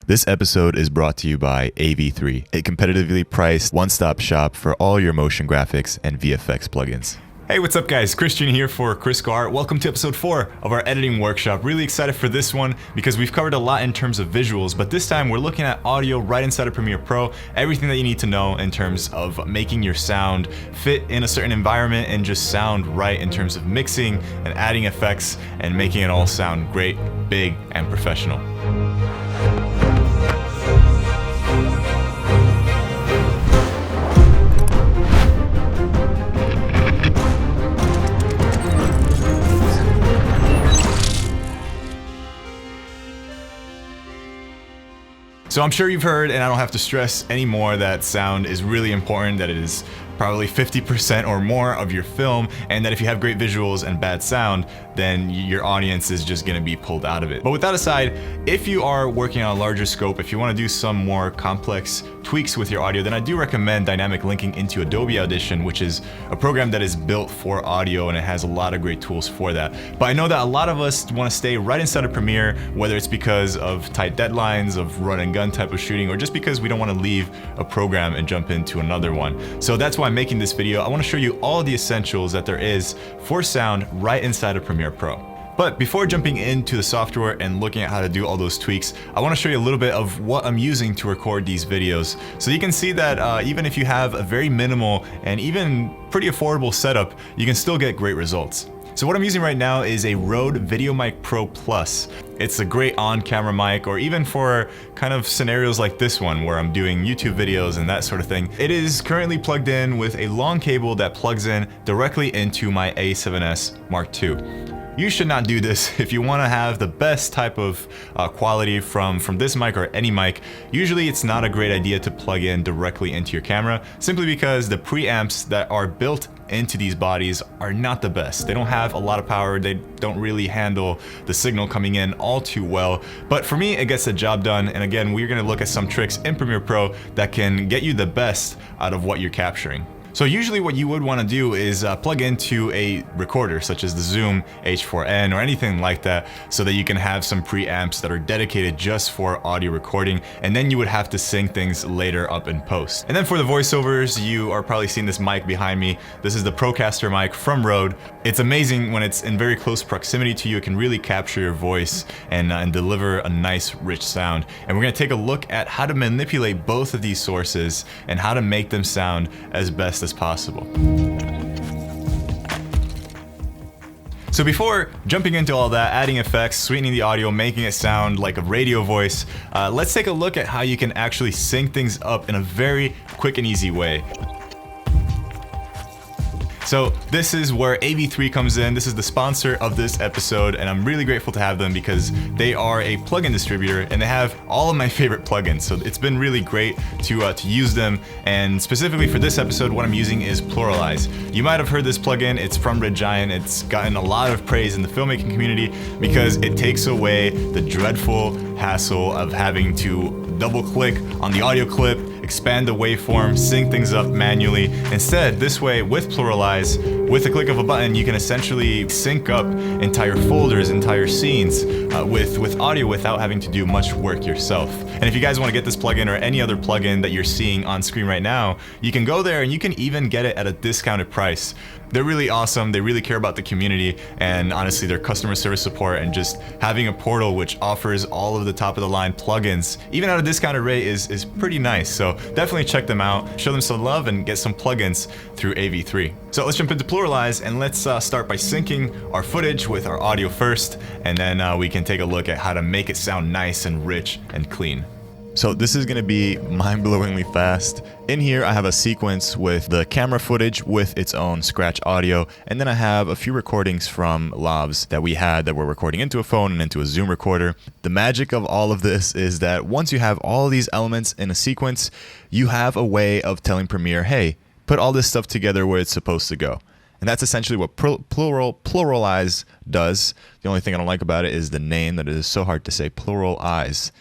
This episode is brought to you by AV3, a competitively priced one-stop shop for all your motion graphics and VFX plugins. Hey, what's up guys? Kris Truini here for Kris Art. Welcome to episode 4 of our editing workshop. Really excited for this one because we've covered a lot in terms of visuals, but this time we're looking at audio right inside of Premiere Pro, everything that you need to know in terms of making your sound fit in a certain environment and just sound right in terms of mixing and adding effects and making it all sound great, big, and professional. So I'm sure you've heard, and I don't have to stress anymore, that sound is really important, that it is probably 50% or more of your film, and that if you have great visuals and bad sound, then your audience is just gonna be pulled out of it. But with that aside, if you are working on a larger scope, if you wanna do some more complex tweaks with your audio, then I do recommend dynamic linking into Adobe Audition, which is a program that is built for audio and it has a lot of great tools for that. But I know that a lot of us wanna stay right inside of Premiere, whether it's because of tight deadlines, of run and gun type of shooting, or just because we don't wanna leave a program and jump into another one. So that's why I'm making this video. I want to show you all the essentials that there is for sound right inside of Premiere Pro. But before jumping into the software and looking at how to do all those tweaks, I want to show you a little bit of what I'm using to record these videos. So you can see that even if you have a very minimal and even pretty affordable setup, you can still get great results. So what I'm using right now is a Rode VideoMic Pro Plus. It's a great on-camera mic, or even for kind of scenarios like this one where I'm doing YouTube videos and that sort of thing. It is currently plugged in with a long cable that plugs in directly into my A7S Mark II. You should not do this if you want to have the best type of quality from this mic or any mic. Usually it's not a great idea to plug in directly into your camera, simply because the preamps that are built into these bodies are not the best. They don't have a lot of power, they don't really handle the signal coming in all too well. But for me, it gets the job done, and again, we're gonna look at some tricks in Premiere Pro that can get you the best out of what you're capturing. So usually what you would want to do is plug into a recorder such as the Zoom H4n or anything like that, so that you can have some preamps that are dedicated just for audio recording, and then you would have to sync things later up in post. And then for the voiceovers, you are probably seeing this mic behind me. This is the Procaster mic from Rode. It's amazing when it's in very close proximity to you. It can really capture your voice and deliver a nice rich sound. And we're going to take a look at how to manipulate both of these sources and how to make them sound as best as possible. So before jumping into all that, adding effects, sweetening the audio, making it sound like a radio voice, let's take a look at how you can actually sync things up in a very quick and easy way. So this is where AV3 comes in. This is the sponsor of this episode, and I'm really grateful to have them because they are a plugin distributor and they have all of my favorite plugins. So it's been really great to use them, and specifically for this episode, what I'm using is PluralEyes. You might have heard this plugin. It's from Red Giant. It's gotten a lot of praise in the filmmaking community because it takes away the dreadful hassle of having to double click on the audio clip, expand the waveform, sync things up manually. Instead, this way with PluralEyes, with a click of a button, you can essentially sync up entire folders, entire scenes with audio without having to do much work yourself. And if you guys want to get this plugin or any other plugin that you're seeing on screen right now, you can go there and you can even get it at a discounted price. They're really awesome. They really care about the community, and honestly, their customer service support and just having a portal which offers all of the top of the line plugins, even at a discounted rate, is pretty nice. So definitely check them out, show them some love, and get some plugins through AV3. So let's jump into PluralEyes and let's start by syncing our footage with our audio first, and then we can take a look at how to make it sound nice and rich and clean. So this is going to be mind-blowingly fast. In here I have a sequence with the camera footage with its own scratch audio, and then I have a few recordings from lavs that we had that were recording into a phone and into a Zoom recorder. The magic of all of this is that once you have all these elements in a sequence, you have a way of telling Premiere, hey, put all this stuff together where it's supposed to go. And that's essentially what PluralEyes does. The only thing I don't like about it is the name, that it is so hard to say, PluralEyes.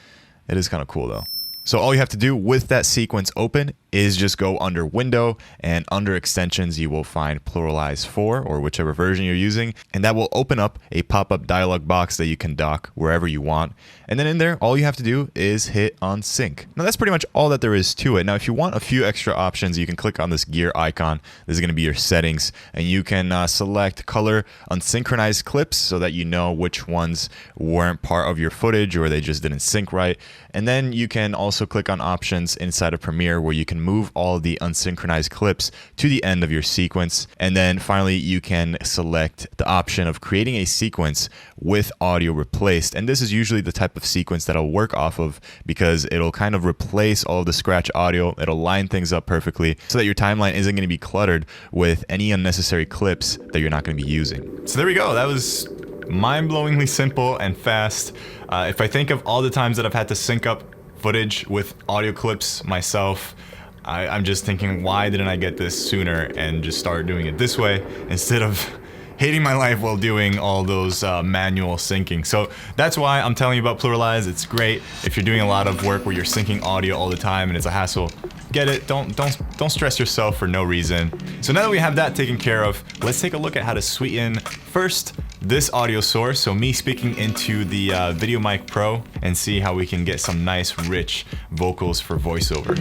It is kind of cool though. So all you have to do with that sequence open is just go under Window, and under Extensions you will find PluralEyes 4 or whichever version you're using, and that will open up a pop-up dialog box that you can dock wherever you want. And then in there, all you have to do is hit on sync. Now that's pretty much all that there is to it. Now if you want a few extra options, you can click on this gear icon. This is going to be your settings, and you can select color unsynchronized clips so that you know which ones weren't part of your footage or they just didn't sync right. And then you can also click on options inside of Premiere where you can move all the unsynchronized clips to the end of your sequence. And then finally, you can select the option of creating a sequence with audio replaced. And this is usually the type of sequence that I'll work off of because it'll kind of replace all of the scratch audio. It'll line things up perfectly so that your timeline isn't going to be cluttered with any unnecessary clips that you're not going to be using. So there we go. That was mind-blowingly simple and fast. If I think of all the times that I've had to sync up footage with audio clips myself, I'm just thinking, why didn't I get this sooner and just start doing it this way instead of hating my life while doing all those manual syncing. So that's why I'm telling you about PluralEyes. It's great if you're doing a lot of work where you're syncing audio all the time and it's a hassle. Get it, don't stress yourself for no reason. So now that we have that taken care of, let's take a look at how to sweeten first this audio source, so me speaking into the VideoMic Pro, and see how we can get some nice rich vocals for voiceover.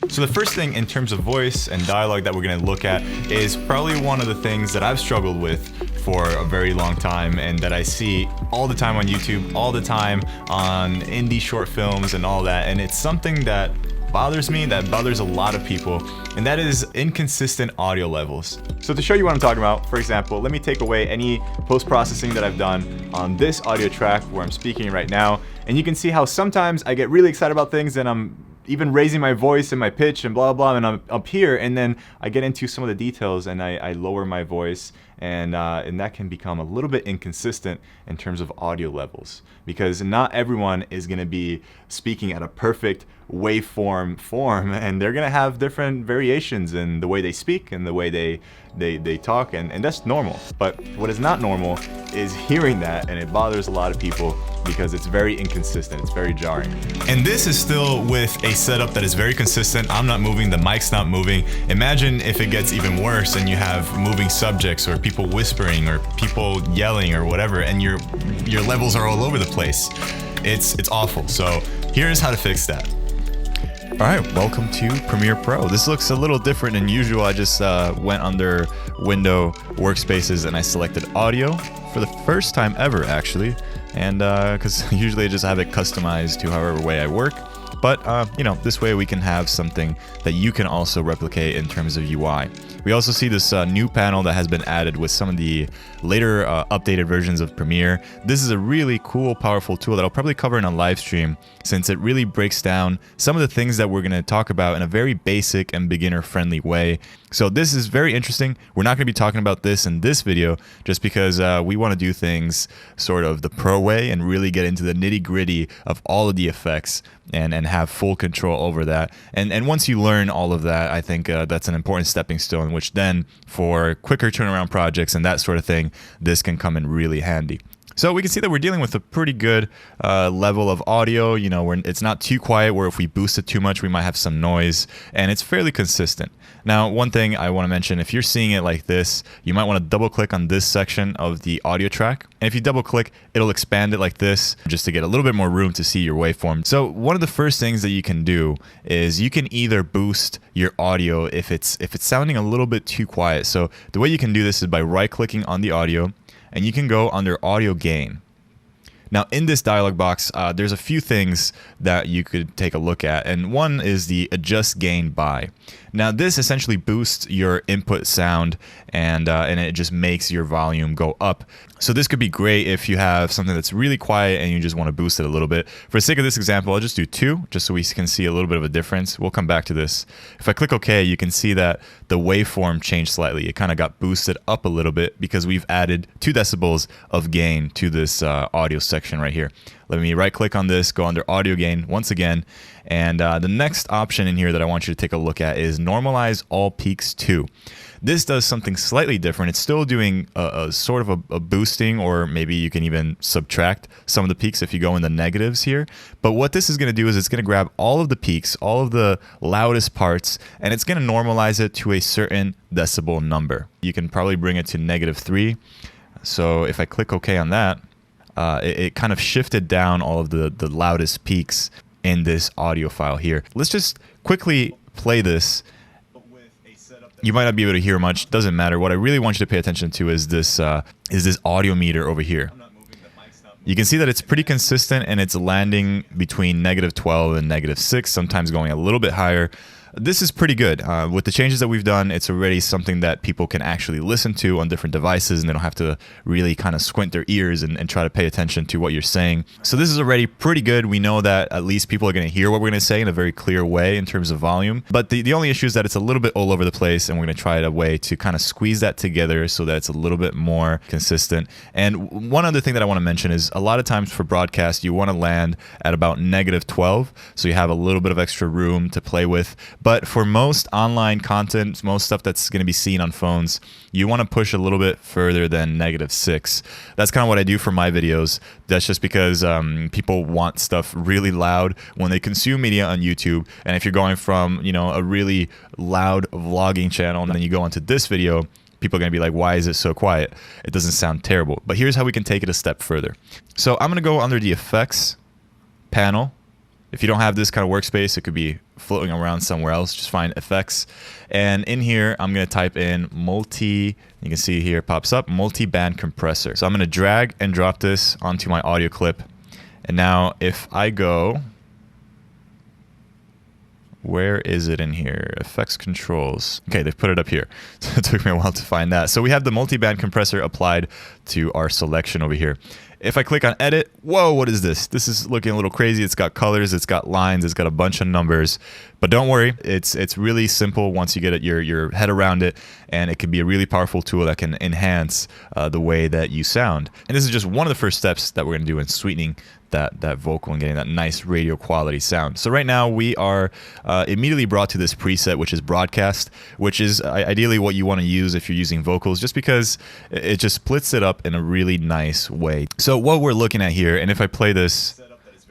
So the first thing in terms of voice and dialogue that we're going to look at is probably one of the things that I've struggled with for a very long time, and that I see all the time on YouTube, all the time on indie short films and all that, and it's something that bothers me, that bothers a lot of people, and that is inconsistent audio levels. So to show you what I'm talking about, for example, let me take away any post-processing that I've done on this audio track where I'm speaking right now, and you can see how sometimes I get really excited about things and I'm even raising my voice and my pitch and blah blah, and I'm up here, and then I get into some of the details and I lower my voice, and that can become a little bit inconsistent in terms of audio levels, because not everyone is going to be speaking at a perfect waveform form, and they're going to have different variations in the way they speak and the way they talk, and that's normal. But what is not normal is hearing that, and it bothers a lot of people because it's very inconsistent, it's very jarring. And this is still with a setup that is very consistent. I'm not moving, the mic's not moving. Imagine if it gets even worse and you have moving subjects or people whispering or people yelling or whatever, and your levels are all over the place. It's awful. So here's how to fix that. Alright, welcome to Premiere Pro. This looks a little different than usual. I just went under Window, Workspaces, and I selected Audio for the first time ever, actually. And because usually I just have it customized to however way I work. But, you know, this way we can have something that you can also replicate in terms of UI. We also see this new panel that has been added with some of the later updated versions of Premiere. This is a really cool, powerful tool that I'll probably cover in a live stream, since it really breaks down some of the things that we're going to talk about in a very basic and beginner-friendly way. So this is very interesting. We're not going to be talking about this in this video just because we want to do things sort of the pro way and really get into the nitty-gritty of all of the effects and have full control over that. And once you learn all of that, I think that's an important stepping stone, which then for quicker turnaround projects and that sort of thing, this can come in really handy. So we can see that we're dealing with a pretty good level of audio. You know, it's not too quiet where if we boost it too much, we might have some noise, and it's fairly consistent. Now, one thing I want to mention, if you're seeing it like this, you might want to double click on this section of the audio track. And if you double click, it'll expand it like this just to get a little bit more room to see your waveform. So one of the first things that you can do is you can either boost your audio if it's sounding a little bit too quiet. So the way you can do this is by right clicking on the audio, and you can go under audio gain. Now in this dialog box, there's a few things that you could take a look at, and one is the adjust gain by. Now this essentially boosts your input sound, and it just makes your volume go up. So this could be great if you have something that's really quiet and you just want to boost it a little bit. For the sake of this example, I'll just do 2, just so we can see a little bit of a difference. We'll come back to this. If I click OK, you can see that the waveform changed slightly. It kind of got boosted up a little bit because we've added 2 decibels of gain to this audio section right here. Let me right click on this, go under audio gain once again. And the next option in here that I want you to take a look at is normalize all peaks to. This does something slightly different. It's still doing a sort of a boosting, or maybe you can even subtract some of the peaks if you go in the negatives here. But what this is going to do is it's going to grab all of the peaks, all of the loudest parts, and it's going to normalize it to a certain decibel number. You can probably bring it to -3. So if I click OK on that, it kind of shifted down all of the loudest peaks in this audio file here. Let's just quickly play this. You might not be able to hear much, doesn't matter. What I really want you to pay attention to is this audio meter over here. You can see that it's pretty consistent and it's landing between -12 and -6, sometimes going a little bit higher. This is pretty good. With the changes that we've done, it's already something that people can actually listen to on different devices, and they don't have to really kind of squint their ears and try to pay attention to what you're saying. So this is already pretty good. We know that at least people are going to hear what we're going to say in a very clear way in terms of volume. But the only issue is that it's a little bit all over the place, and we're going to try a way to kind of squeeze that together so that it's a little bit more consistent. And one other thing that I want to mention is a lot of times for broadcast, you want to land at about -12, so you have a little bit of extra room to play with. But for most online content, most stuff that's going to be seen on phones, you want to push a little bit further than -6. That's kind of what I do for my videos. That's just because people want stuff really loud when they consume media on YouTube. And if you're going from, you know, a really loud vlogging channel and then you go onto this video, people are going to be like, why is it so quiet? It doesn't sound terrible. But here's how we can take it a step further. So I'm going to go under the effects panel. If you don't have this kind of workspace, it could be floating around somewhere else. Just find effects. And in here, I'm going to type in multi, you can see here it pops up, multi-band compressor. So I'm going to drag and drop this onto my audio clip. And now if I go, where is it in here? Effects controls. Okay, they've put it up here. So it took me a while to find that. So we have the multi-band compressor applied to our selection over here. If I click on edit, whoa, what is this? This is looking a little crazy. It's got colors, it's got lines, it's got a bunch of numbers. But don't worry, it's really simple once you get your head around it, and it can be a really powerful tool that can enhance the way that you sound. And this is just one of the first steps that we're going to do in sweetening that vocal and getting that nice radio quality sound. So right now we are immediately brought to this preset, which is broadcast, which is ideally what you want to use if you're using vocals, just because it just splits it up in a really nice way. So what we're looking at here, and if I play this,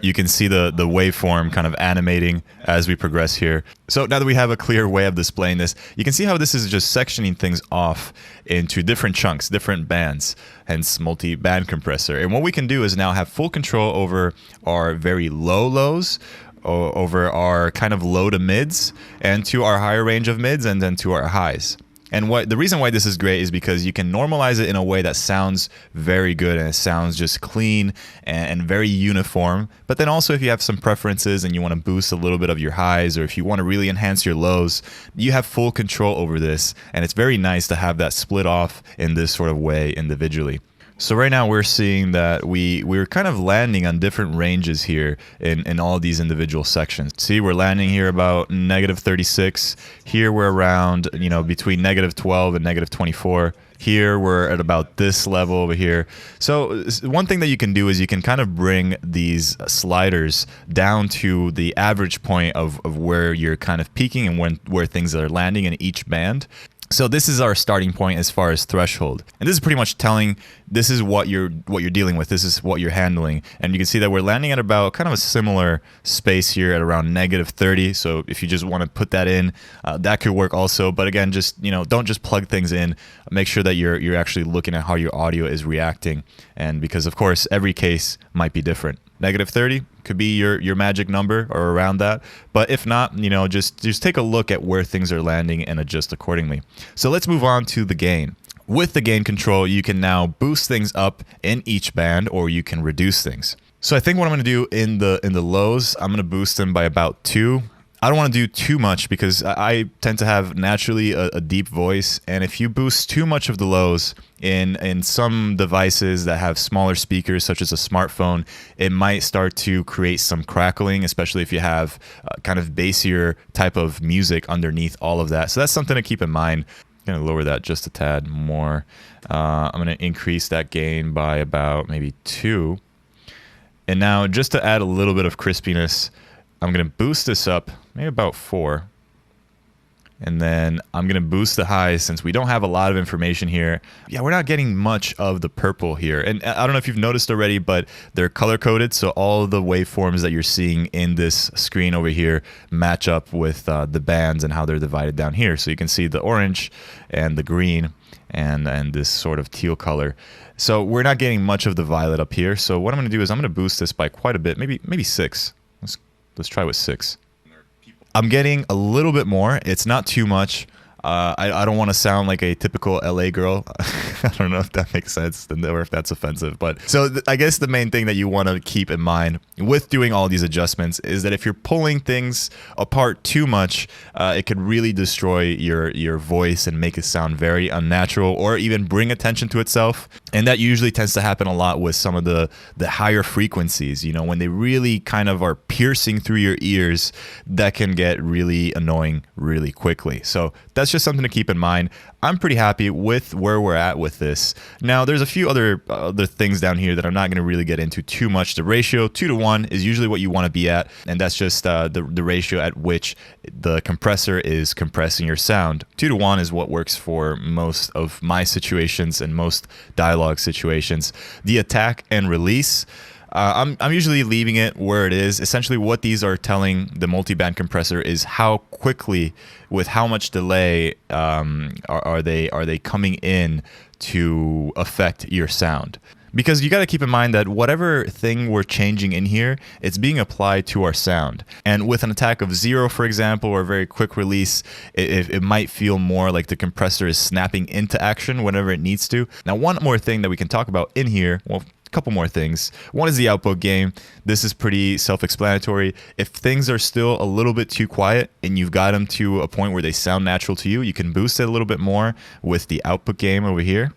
you can see the waveform kind of animating as we progress here. So now that we have a clear way of displaying this, you can see how this is just sectioning things off into different chunks, different bands, hence multi-band compressor. And what we can do is now have full control over our very low lows, over our kind of low to mids, and to our higher range of mids, and then to our highs. And the reason why this is great is because you can normalize it in a way that sounds very good, and it sounds just clean and very uniform. But then also if you have some preferences and you want to boost a little bit of your highs, or if you want to really enhance your lows, you have full control over this. And it's very nice to have that split off in this sort of way individually. So right now we're seeing that we're kind of landing on different ranges here in all these individual sections. See, we're landing here about -36. Here we're around, you know, between -12 and -24. Here we're at about this level over here. So one thing that you can do is you can kind of bring these sliders down to the average point of where you're kind of peaking and where things are landing in each band. So this is our starting point as far as threshold. And this is pretty much telling this is what you're dealing with. This is what you're handling. And you can see that we're landing at about kind of a similar space here at around -30. So if you just want to put that in, that could work also. But again, just, you know, don't just plug things in. Make sure that you're actually looking at how your audio is reacting. And because of course every case might be different. -30 could be your magic number or around that. But if not, you know, just take a look at where things are landing and adjust accordingly. So let's move on to the gain. With the gain control, you can now boost things up in each band, or you can reduce things. So I think what I'm going to do in the lows, I'm going to boost them by about 2. I don't want to do too much because I tend to have naturally a deep voice, and if you boost too much of the lows in some devices that have smaller speakers, such as a smartphone, it might start to create some crackling, especially if you have kind of bassier type of music underneath all of that. So that's something to keep in mind. I'm going to lower that just a tad more. I'm going to increase that gain by about maybe 2. And now just to add a little bit of crispiness, I'm going to boost this up, maybe about 4. And then I'm going to boost the highs since we don't have a lot of information here. Yeah, we're not getting much of the purple here. And I don't know if you've noticed already, but they're color coded. So all of the waveforms that you're seeing in this screen over here match up with the bands and how they're divided down here. So you can see the orange and the green and this sort of teal color. So we're not getting much of the violet up here. So what I'm going to do is I'm going to boost this by quite a bit, maybe 6. Let's try with 6. I'm getting a little bit more. It's not too much. I don't want to sound like a typical LA girl. I don't know if that makes sense or if that's offensive. But so I guess the main thing that you want to keep in mind with doing all these adjustments is that if you're pulling things apart too much, it could really destroy your voice and make it sound very unnatural or even bring attention to itself. And that usually tends to happen a lot with some of the higher frequencies. You know, when they really kind of are piercing through your ears, that can get really annoying really quickly. So that's just something to keep in mind. I'm pretty happy with where we're at with this. Now, there's a few other things down here that I'm not going to really get into too much. The ratio 2:1 is usually what you want to be at, and that's just the ratio at which the compressor is compressing your sound. 2:1 is what works for most of my situations and most dialogue situations. The attack and release, I'm usually leaving it where it is. Essentially what these are telling the multiband compressor is how quickly, with how much delay are they coming in to affect your sound. Because you got to keep in mind that whatever thing we're changing in here, it's being applied to our sound. And with an attack of 0, for example, or a very quick release, it might feel more like the compressor is snapping into action whenever it needs to. Now, one more thing that we can talk about in here, well, a couple more things. One is the output gain. This is pretty self-explanatory. If things are still a little bit too quiet and you've got them to a point where they sound natural to you, you can boost it a little bit more with the output gain over here.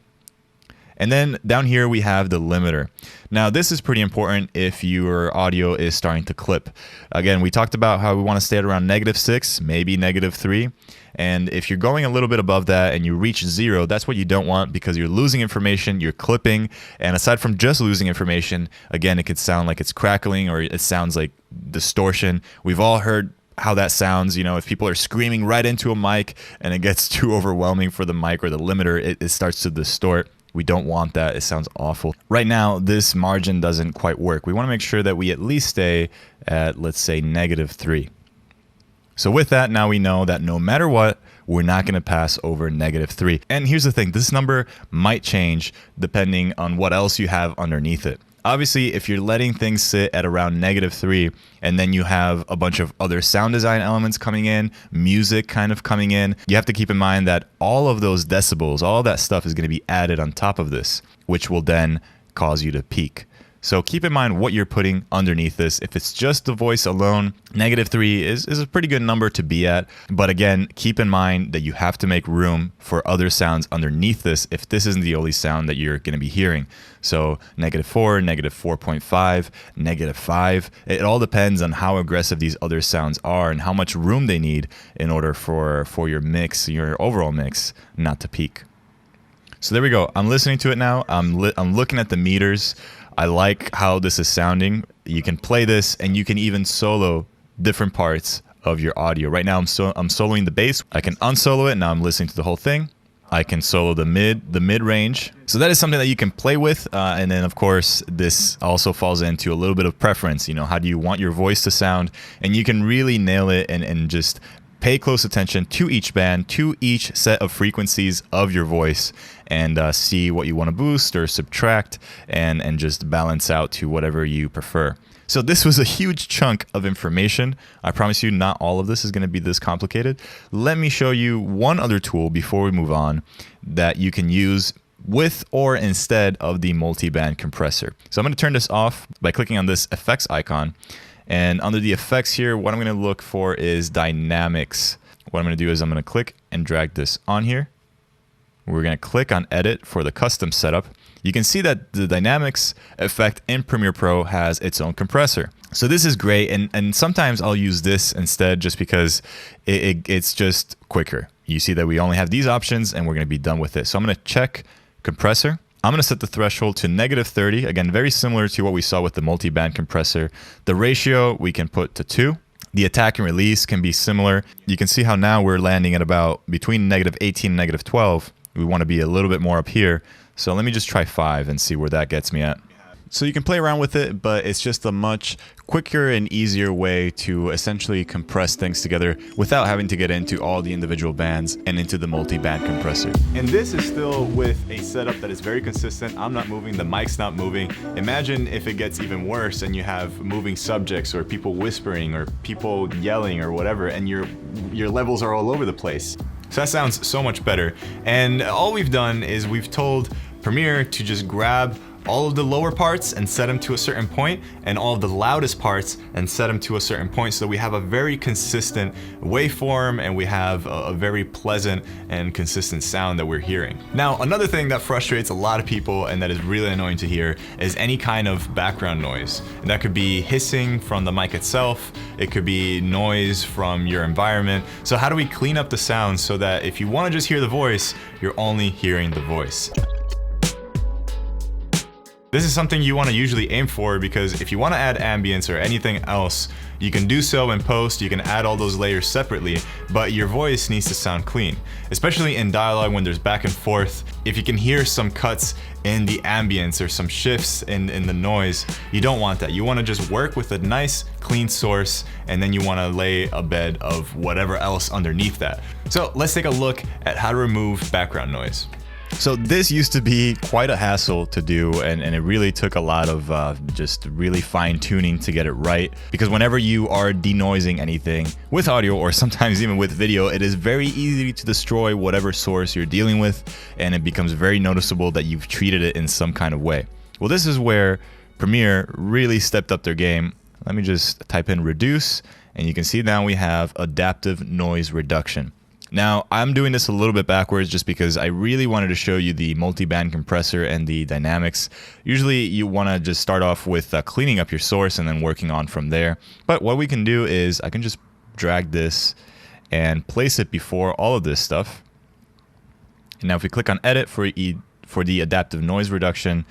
And then down here we have the limiter. Now this is pretty important if your audio is starting to clip. Again, we talked about how we want to stay at around -6, maybe -3. And if you're going a little bit above that and you reach 0, that's what you don't want because you're losing information, you're clipping. And aside from just losing information, again, it could sound like it's crackling or it sounds like distortion. We've all heard how that sounds, you know, if people are screaming right into a mic and it gets too overwhelming for the mic or the limiter, it starts to distort. We don't want that. It sounds awful. Right now, this margin doesn't quite work. We want to make sure that we at least stay at, let's say, -3. So with that, now we know that no matter what, we're not going to pass over -3. And here's the thing. This number might change depending on what else you have underneath it. Obviously, if you're letting things sit at around -3 and then you have a bunch of other sound design elements coming in, music kind of coming in, you have to keep in mind that all of those decibels, all of that stuff is going to be added on top of this, which will then cause you to peak. So keep in mind what you're putting underneath this. If it's just the voice alone, -3 is a pretty good number to be at. But again, keep in mind that you have to make room for other sounds underneath this if this isn't the only sound that you're going to be hearing. So -4, -4.5, -5. It all depends on how aggressive these other sounds are and how much room they need in order for your mix, your overall mix, not to peak. So there we go. I'm listening to it now. I'm looking at the meters. I like how this is sounding. You can play this and you can even solo different parts of your audio. Right now I'm soloing the bass. I can unsolo it. Now I'm listening to the whole thing. I can solo the mid range. So that is something that you can play with. And then of course, this also falls into a little bit of preference. You know, how do you want your voice to sound? And you can really nail it and just pay close attention to each band, to each set of frequencies of your voice, and see what you want to boost or subtract and just balance out to whatever you prefer. So this was a huge chunk of information. I promise you not all of this is going to be this complicated. Let me show you one other tool before we move on that you can use with or instead of the multi-band compressor. So I'm going to turn this off by clicking on this effects icon. And under the effects here, what I'm going to look for is dynamics. What I'm going to do is I'm going to click and drag this on here. We're going to click on edit for the custom setup. You can see that the dynamics effect in Premiere Pro has its own compressor. So this is great. And sometimes I'll use this instead just because it's just quicker. You see that we only have these options and we're going to be done with it. So I'm going to check compressor. I'm going to set the threshold to -30. Again, very similar to what we saw with the multi-band compressor. The ratio we can put to 2. The attack and release can be similar. You can see how now we're landing at about between -18 and -12. We want to be a little bit more up here. So let me just try 5 and see where that gets me at. So you can play around with it, but it's just a much quicker and easier way to essentially compress things together without having to get into all the individual bands and into the multi-band compressor. And this is still with a setup that is very consistent. I'm not moving, the mic's not moving. Imagine if it gets even worse and you have moving subjects or people whispering or people yelling or whatever, and your levels are all over the place. So that sounds so much better. And all we've done is we've told Premiere to just grab all of the lower parts and set them to a certain point, and all of the loudest parts and set them to a certain point, so that we have a very consistent waveform and we have a very pleasant and consistent sound that we're hearing. Now, another thing that frustrates a lot of people and that is really annoying to hear is any kind of background noise. And that could be hissing from the mic itself, it could be noise from your environment. So how do we clean up the sound so that if you want to just hear the voice, you're only hearing the voice? This is something you want to usually aim for, because if you want to add ambience or anything else, you can do so in post, you can add all those layers separately, but your voice needs to sound clean. Especially in dialogue when there's back and forth, if you can hear some cuts in the ambience or some shifts in the noise, you don't want that. You want to just work with a nice clean source, and then you want to lay a bed of whatever else underneath that. So let's take a look at how to remove background noise. So this used to be quite a hassle to do, and it really took a lot of just really fine tuning to get it right, because whenever you are denoising anything with audio or sometimes even with video, it is very easy to destroy whatever source you're dealing with, and it becomes very noticeable that you've treated it in some kind of way. Well, this is where Premiere really stepped up their game. Let me just type in reduce, and you can see now we have adaptive noise reduction. Now, I'm doing this a little bit backwards just because I really wanted to show you the multi-band compressor and the dynamics. Usually you want to just start off with cleaning up your source and then working on from there. But what we can do is I can just drag this and place it before all of this stuff. And now if we click on edit for the adaptive noise reduction,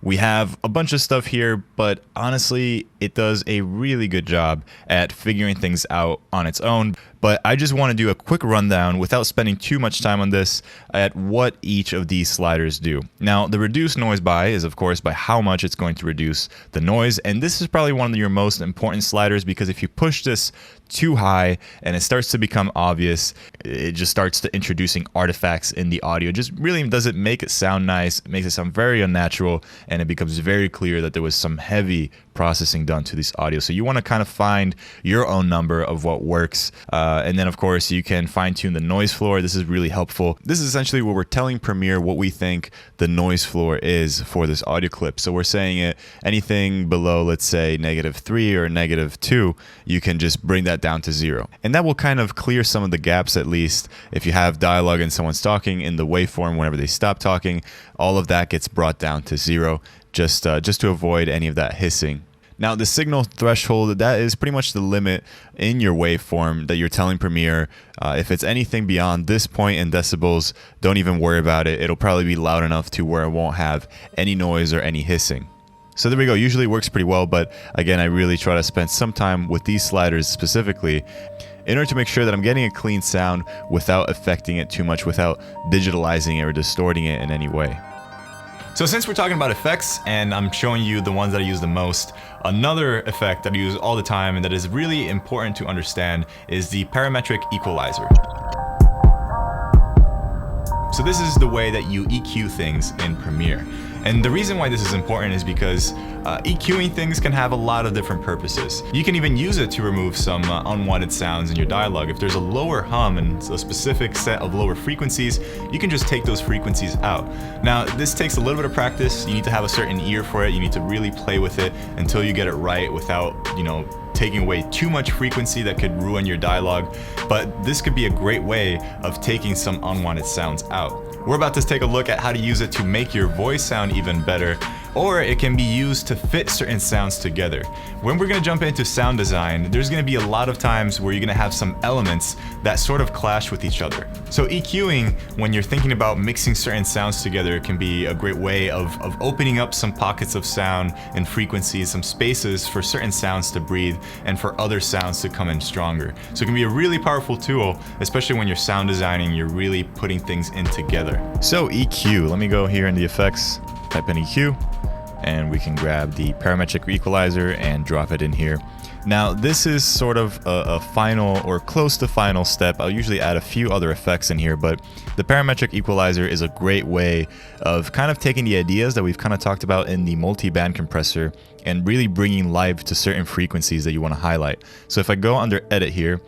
we have a bunch of stuff here, but honestly, it does a really good job at figuring things out on its own. But I just want to do a quick rundown without spending too much time on this at what each of these sliders do. Now, the reduce noise by is of course by how much it's going to reduce the noise. And this is probably one of your most important sliders, because if you push this too high and it starts to become obvious, it just starts to introducing artifacts in the audio. It just really doesn't make it sound nice. It makes it sound very unnatural, and it becomes very clear that there was some heavy processing done to this audio. So you want to kind of find your own number of what works. And then of course you can fine tune the noise floor. This is really helpful. This is essentially where we're telling Premiere what we think the noise floor is for this audio clip. So we're saying it anything below, let's say -3 or -2, you can just bring that down to 0. And that will kind of clear some of the gaps, at least if you have dialogue and someone's talking in the waveform. Whenever they stop talking, all of that gets brought down to 0, just to avoid any of that hissing. Now, the signal threshold, that is pretty much the limit in your waveform that you're telling Premiere. If it's anything beyond this point in decibels, don't even worry about it. It'll probably be loud enough to where it won't have any noise or any hissing. So there we go. Usually it works pretty well, but again, I really try to spend some time with these sliders specifically in order to make sure that I'm getting a clean sound without affecting it too much, without digitalizing it or distorting it in any way. So since we're talking about effects and I'm showing you the ones that I use the most, another effect that I use all the time and that is really important to understand is the parametric equalizer. So this is the way that you EQ things in Premiere. And the reason why this is important is because EQing things can have a lot of different purposes. You can even use it to remove some unwanted sounds in your dialogue. If there's a lower hum and a specific set of lower frequencies, you can just take those frequencies out. Now, this takes a little bit of practice. You need to have a certain ear for it. You need to really play with it until you get it right without, taking away too much frequency that could ruin your dialogue. But this could be a great way of taking some unwanted sounds out. We're about to take a look at how to use it to make your voice sound even better. or it can be used to fit certain sounds together. When we're gonna jump into sound design, there's gonna be a lot of times where you're gonna have some elements that sort of clash with each other. So EQing, when you're thinking about mixing certain sounds together, can be a great way of opening up some pockets of sound and frequencies, some spaces for certain sounds to breathe and for other sounds to come in stronger. So it can be a really powerful tool, especially when you're sound designing, you're really putting things in together. So EQ, let me go here in the effects, type in EQ, and we can grab the parametric equalizer and drop it in here. Now this is sort of a final or close to final step. I'll usually add a few other effects in here, but the parametric equalizer is a great way of kind of taking the ideas that we've kind of talked about in the multi-band compressor and really bringing life to certain frequencies that you want to highlight. So if I go under edit here,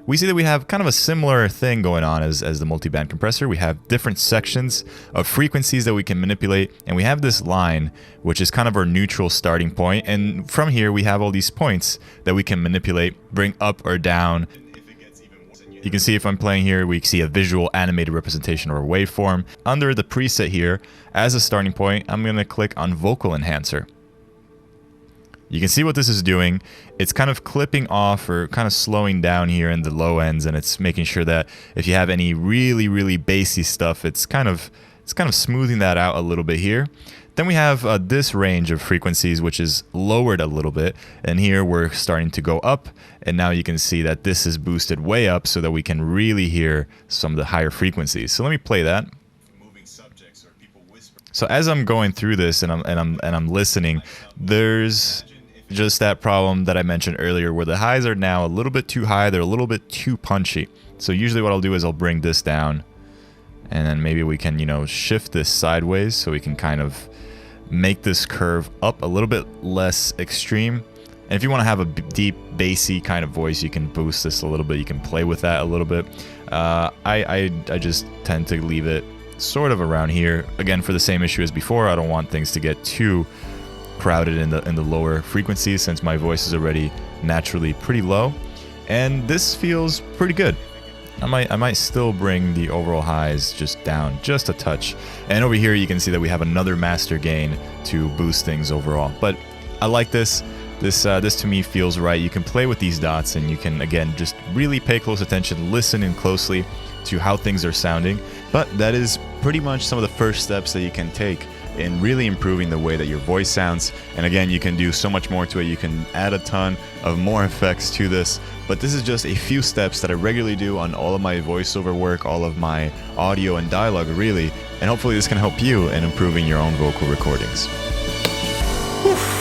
we see that we have kind of a similar thing going on as the multi-band compressor. We have different sections of frequencies that we can manipulate, and we have this line, which is kind of our neutral starting point. And from here, we have all these points that we can manipulate, bring up or down. You can see if I'm playing here, we see a visual animated representation or a waveform. Under the preset here, as a starting point, I'm gonna click on Vocal Enhancer. You can see what this is doing. It's kind of clipping off or kind of slowing down here in the low ends, and it's making sure that if you have any really bassy stuff, it's kind of smoothing that out a little bit here. Then we have this range of frequencies, which is lowered a little bit, and here we're starting to go up, and now you can see that this is boosted way up so that we can really hear some of the higher frequencies. So let me play that. So as I'm going through this and I'm listening, there's just that problem that I mentioned earlier where the highs are now a little bit too high, they're a little bit too punchy. So usually what I'll do is I'll bring this down, and then maybe we can, you know, shift this sideways so we can kind of make this curve up a little bit less extreme. And if you want to have a deep bassy kind of voice, you can boost this a little bit, you can play with that a little bit. I just tend to leave it sort of around here, again for the same issue as before. I don't want things to get too crowded in the lower frequencies since my voice is already naturally pretty low, and this feels pretty good. I might still bring the overall highs just down just a touch, and over here you can see that we have another master gain to boost things overall. But I like this. This to me feels right. You can play with these dots, and you can again just really pay close attention, listen in closely to how things are sounding. But that is pretty much some of the first steps that you can take in really improving the way that your voice sounds. And again, you can do so much more to it. You can add a ton of more effects to this, but this is just a few steps that I regularly do on all of my voiceover work, all of my audio and dialogue really, and hopefully this can help you in improving your own vocal recordings.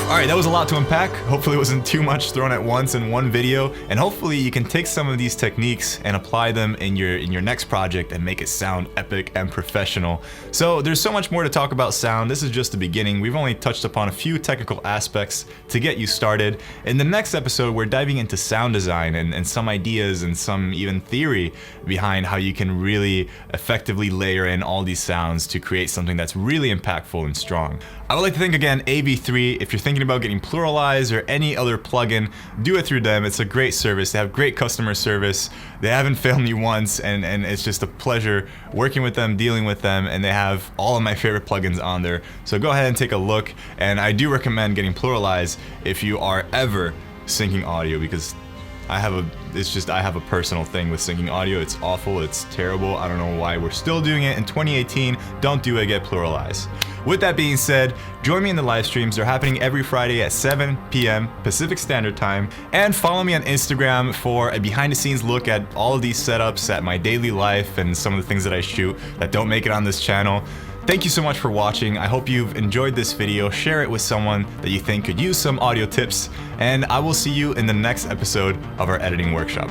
All right, that was a lot to unpack. Hopefully it wasn't too much thrown at once in one video, and hopefully you can take some of these techniques and apply them in your next project and make it sound epic and professional. So there's so much more to talk about sound. This is just the beginning. We've only touched upon a few technical aspects to get you started. In the next episode, we're diving into sound design and some ideas and some even theory behind how you can really effectively layer in all these sounds to create something that's really impactful and strong. I would like to thank again AV3. If you're thinking about getting PluralEyes or any other plugin, do it through them. It's a great service. They have great customer service. They haven't failed me once, and it's just a pleasure working with them, dealing with them, and they have all of my favorite plugins on there. So go ahead and take a look, and I do recommend getting PluralEyes if you are ever syncing audio, because I have a personal thing with syncing audio. It's awful, it's terrible. I don't know why we're still doing it in 2018. Don't do it, get PluralEyes. With that being said, join me in the live streams. They're happening every Friday at 7 p.m. Pacific Standard Time. And follow me on Instagram for a behind the scenes look at all of these setups, at my daily life, and some of the things that I shoot that don't make it on this channel. Thank you so much for watching. I hope you've enjoyed this video. Share it with someone that you think could use some audio tips, and I will see you in the next episode of our editing workshop.